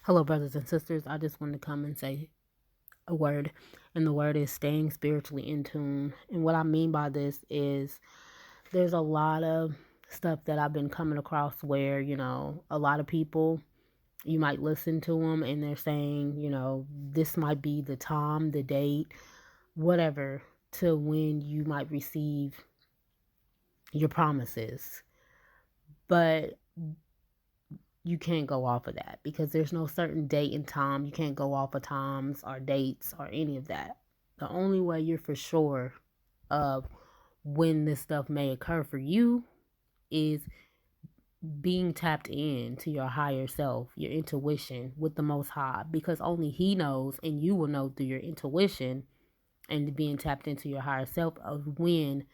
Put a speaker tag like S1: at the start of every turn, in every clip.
S1: Hello, brothers and sisters. I just wanted to come and say a word, and the word is staying spiritually in tune. And what I mean by this is there's a lot of stuff that I've been coming across where, a lot of people, you might listen to them and they're saying, this might be the time, the date, whatever, to when you might receive your promises. But you can't go off of that because there's no certain date and time. You can't go off of times or dates or any of that. The only way you're for sure of when this stuff may occur for you is being tapped in to your higher self, your intuition with the Most High, because only He knows, and you will know through your intuition and being tapped into your higher self of when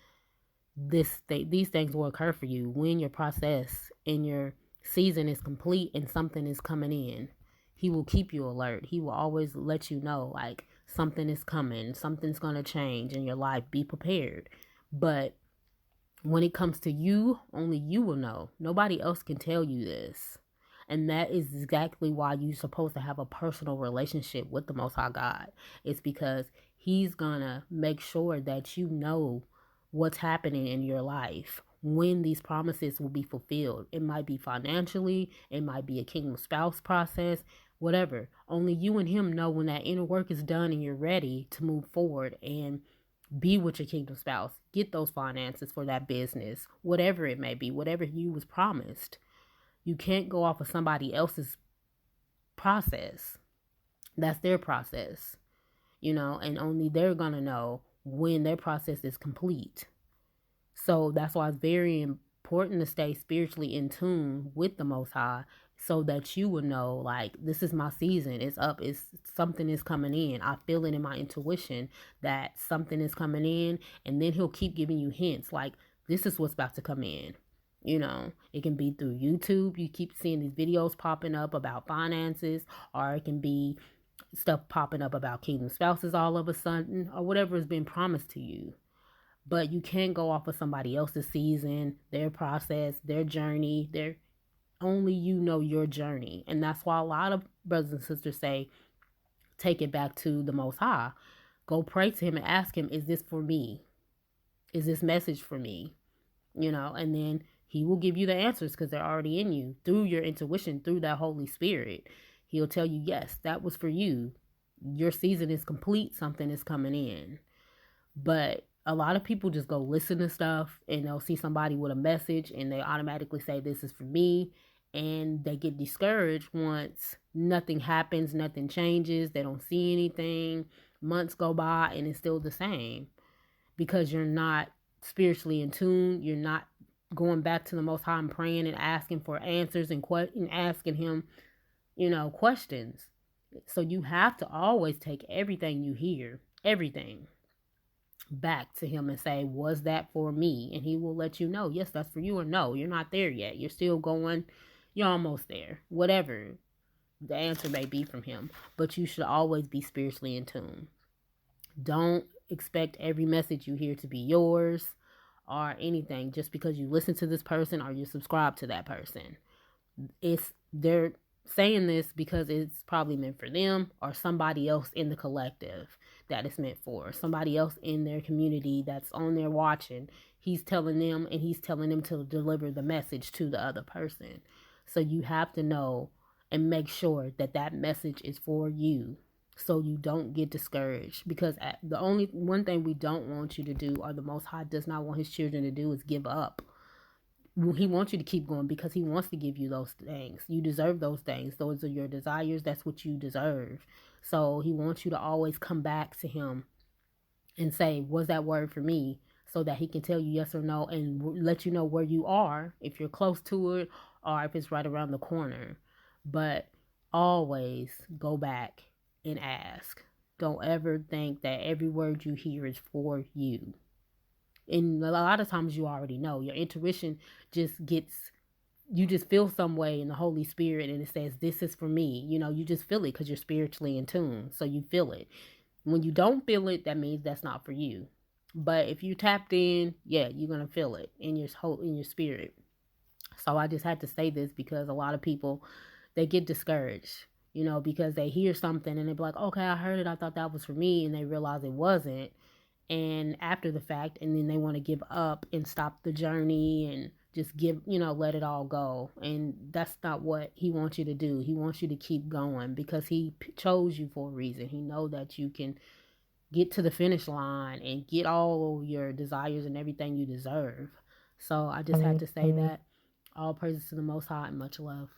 S1: these things will occur for you, when your process and your season is complete and something is coming in. He will keep you alert. He will always let you know, like, something is coming, something's going to change in your life. Be prepared. But when it comes to you, only you will know. Nobody else can tell you this. And that is exactly why you're supposed to have a personal relationship with the Most High God. It's because He's going to make sure that you know what's happening in your life, when these promises will be fulfilled. It might be financially, it might be a kingdom spouse process, whatever. Only you and Him know when that inner work is done and you're ready to move forward and be with your kingdom spouse. Get those finances for that business, whatever it may be, whatever you was promised. You can't go off of somebody else's process. That's their process, and only they're going to know when their process is complete. So that's why it's very important to stay spiritually in tune with the Most High so that you will know, like, this is my season. It's up. Something is coming in. I feel it in my intuition that something is coming in, and then He'll keep giving you hints like, this is what's about to come in. It can be through YouTube. You keep seeing these videos popping up about finances, or it can be stuff popping up about kingdom spouses all of a sudden, or whatever has been promised to you. But you can't go off of somebody else's season, their process, their journey. Only you know your journey. And that's why a lot of brothers and sisters say, take it back to the Most High. Go pray to Him and ask Him, is this for me? Is this message for me? And then He will give you the answers because they're already in you through your intuition, through that Holy Spirit. He'll tell you, yes, that was for you. Your season is complete. Something is coming in. But a lot of people just go listen to stuff and they'll see somebody with a message and they automatically say, this is for me. And they get discouraged once nothing happens, nothing changes. They don't see anything. Months go by and it's still the same because you're not spiritually in tune. You're not going back to the Most High and praying and asking for answers and asking Him, questions. So you have to always take everything you hear, everything, back to Him and say, was that for me? And He will let you know, yes, that's for you, or no, you're not there yet. You're still going, you're almost there. Whatever the answer may be from Him. But you should always be spiritually in tune. Don't expect every message you hear to be yours or anything just because you listen to this person or you subscribe to that person. They're saying this because it's probably meant for them or somebody else in the collective that it's meant for. Somebody else in their community that's on there watching. He's telling them and He's telling them to deliver the message to the other person. So you have to know and make sure that that message is for you so you don't get discouraged. Because the only one thing we don't want you to do, or the Most High does not want His children to do, is give up. He wants you to keep going because He wants to give you those things. You deserve those things. Those are your desires. That's what you deserve. So He wants you to always come back to Him and say, was that word for me? So that He can tell you yes or no and let you know where you are, if you're close to it or if it's right around the corner. But always go back and ask. Don't ever think that every word you hear is for you. And a lot of times you already know. Your intuition just gets, you just feel some way in the Holy Spirit and it says, this is for me. You just feel it because you're spiritually in tune. So you feel it. When you don't feel it, that means that's not for you. But if you tapped in, yeah, you're going to feel it in your spirit. So I just had to say this because a lot of people, they get discouraged, because they hear something and they be like, okay, I heard it. I thought that was for me. And they realize it wasn't. And after the fact, and then they want to give up and stop the journey and just let it all go. And that's not what he wants you to do. He wants you to keep going because he chose you for a reason. He know that you can get to the finish line and get all your desires and everything you deserve. So I just had to say that. All praises to the Most High and much love.